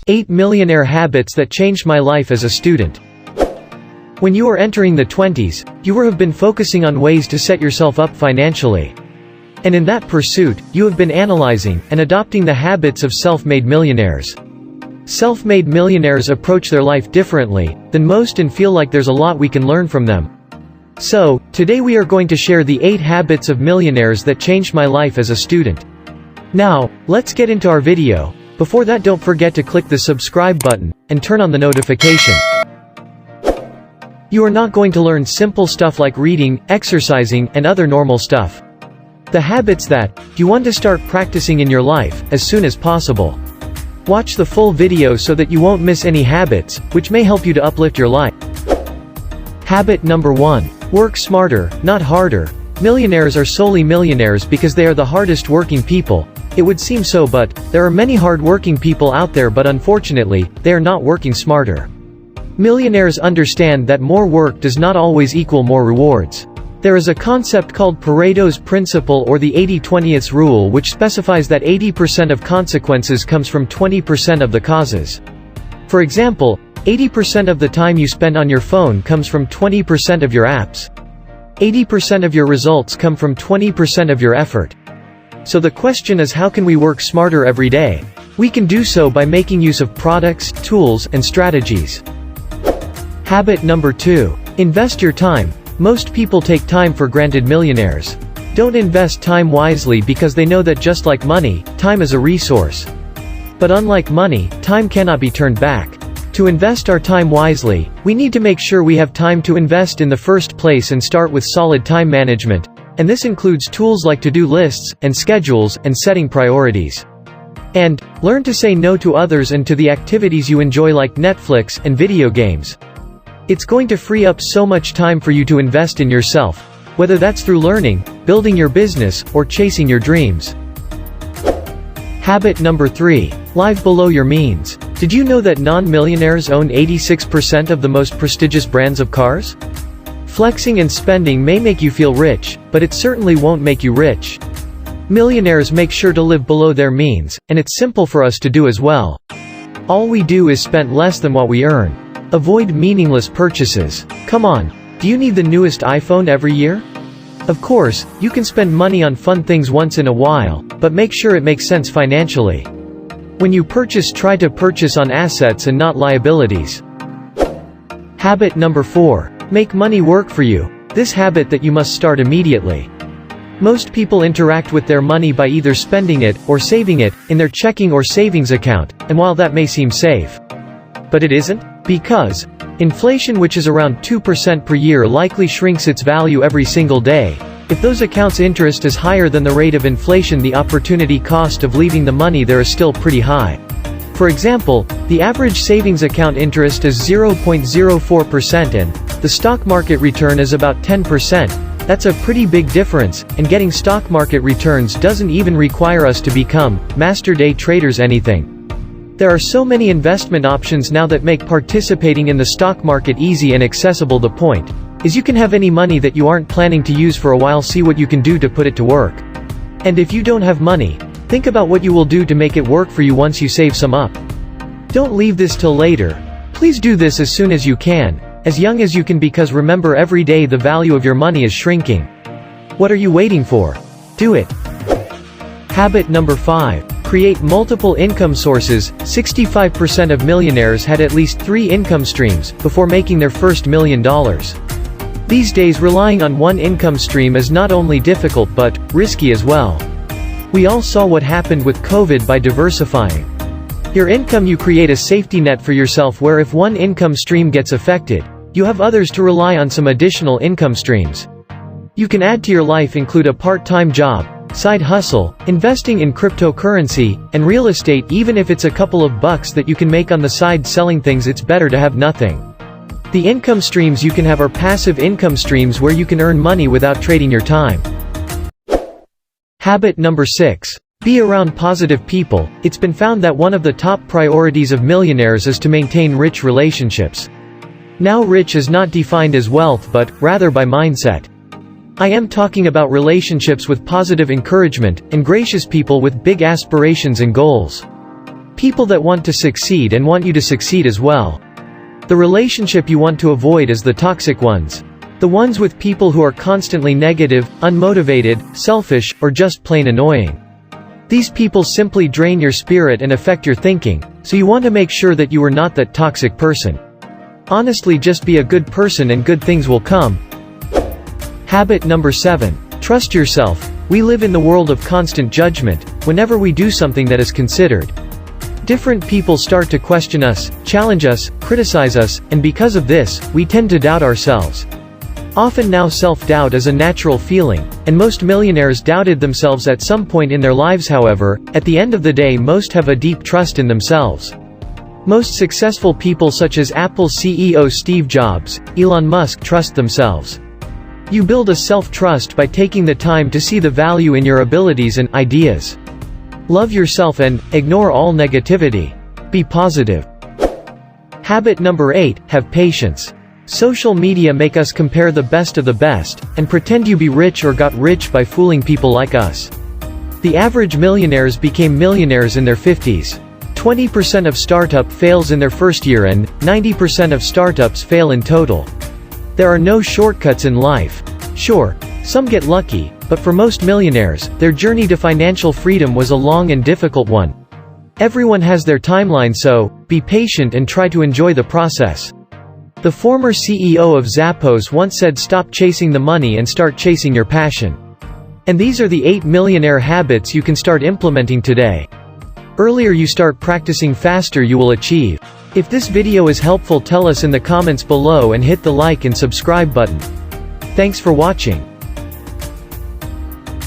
Eight millionaire habits that changed my life as a student. When you are entering the 20s, you have been focusing on ways to set yourself up financially. And in that pursuit, you have been analyzing and adopting the habits of self-made millionaires. Self-made millionaires approach their life differently than most and feel like there's a lot we can learn from them. So, today we are going to share the 8 habits of millionaires that changed my life as a student. Now, let's get into our video. Before that, don't forget to click the subscribe button and turn on the notification. You are not going to learn simple stuff like reading, exercising, and other normal stuff. The habits that you want to start practicing in your life as soon as possible. Watch the full video so that you won't miss any habits, which may help you to uplift your life. Habit number 1. Work smarter, not harder. Millionaires are solely millionaires because they are the hardest working people. It would seem so, but there are many hard-working people out there, but unfortunately, they are not working smarter. Millionaires understand that more work does not always equal more rewards. There is a concept called Pareto's principle, or the 80-20 rule, which specifies that 80% of consequences comes from 20% of the causes. For example, 80% of the time you spend on your phone comes from 20% of your apps. 80% of your results come from 20% of your effort. So the question is, how can we work smarter every day? We can do so by making use of products, tools, and strategies. Habit number 2. Invest your time. Most people take time for granted. Millionaires don't invest time wisely because they know that just like money, time is a resource. But unlike money, time cannot be turned back. To invest our time wisely, we need to make sure we have time to invest in the first place and start with solid time management. And this includes tools like to-do lists, and schedules, and setting priorities. And learn to say no to others and to the activities you enjoy like Netflix and video games. It's going to free up so much time for you to invest in yourself, whether that's through learning, building your business, or chasing your dreams. Habit number 3. Live below your means. Did you know that non-millionaires own 86% of the most prestigious brands of cars? Flexing and spending may make you feel rich, but it certainly won't make you rich. Millionaires make sure to live below their means, and it's simple for us to do as well. All we do is spend less than what we earn. Avoid meaningless purchases. Come on, do you need the newest iPhone every year? Of course, you can spend money on fun things once in a while, but make sure it makes sense financially. When you purchase, try to purchase on assets and not liabilities. Habit number 4. Make money work for you. This habit that you must start immediately. Most people interact with their money by either spending it, or saving it, in their checking or savings account, and while that may seem safe, but it isn't, because inflation, which is around 2% per year, likely shrinks its value every single day. If those accounts' interest is higher than the rate of inflation, the opportunity cost of leaving the money there is still pretty high. For example, the average savings account interest is 0.04% and the stock market return is about 10%. That's a pretty big difference, and getting stock market returns doesn't even require us to become master day traders anything. There are so many investment options now that make participating in the stock market easy and accessible. The point is, you can have any money that you aren't planning to use for a while. See what you can do to put it to work. And if you don't have money, think about what you will do to make it work for you once you save some up. Don't leave this till later. Please do this as soon as you can, as young as you can, because remember, every day the value of your money is shrinking. What are you waiting for? Do it. Habit number 5. Create multiple income sources. 65% of millionaires had at least 3 income streams before making their first $1 million. These days, relying on one income stream is not only difficult but risky as well. We all saw what happened with COVID. By diversifying your income, you create a safety net for yourself where if one income stream gets affected, you have others to rely on. Some additional income streams you can add to your life include a part-time job, side hustle, investing in cryptocurrency, and real estate. Even if it's a couple of bucks that you can make on the side selling things, it's better to have nothing. The income streams you can have are passive income streams where you can earn money without trading your time. Habit number 6. Be around positive people. It's been found that one of the top priorities of millionaires is to maintain rich relationships. Now, rich is not defined as wealth but rather by mindset. I am talking about relationships with positive encouragement, and gracious people with big aspirations and goals. People that want to succeed and want you to succeed as well. The relationship you want to avoid is the toxic ones. The ones with people who are constantly negative, unmotivated, selfish, or just plain annoying. These people simply drain your spirit and affect your thinking, so you want to make sure that you are not that toxic person. Honestly, just be a good person and good things will come. Habit number 7. Trust yourself. We live in the world of constant judgment. Whenever we do something that is considered, different people start to question us, challenge us, criticize us, and because of this, we tend to doubt ourselves. Often now self-doubt is a natural feeling, and most millionaires doubted themselves at some point in their lives. However, at the end of the day, most have a deep trust in themselves. Most successful people such as Apple CEO Steve Jobs, Elon Musk trust themselves. You build a self-trust by taking the time to see the value in your abilities and ideas. Love yourself and ignore all negativity. Be positive. Habit number 8. Have patience. Social media make us compare the best of the best, and pretend you be rich or got rich by fooling people like us. The average millionaires became millionaires in their 50s. 20% of startup fails in their first year and 90% of startups fail in total. There are no shortcuts in life. Sure, some get lucky, but for most millionaires, their journey to financial freedom was a long and difficult one. Everyone has their timeline, so be patient and try to enjoy the process. The former CEO of Zappos once said, "Stop chasing the money and start chasing your passion." And these are the 8 millionaire habits you can start implementing today. Earlier you start practicing, faster you will achieve. If this video is helpful, tell us in the comments below and hit the like and subscribe button. Thanks for watching.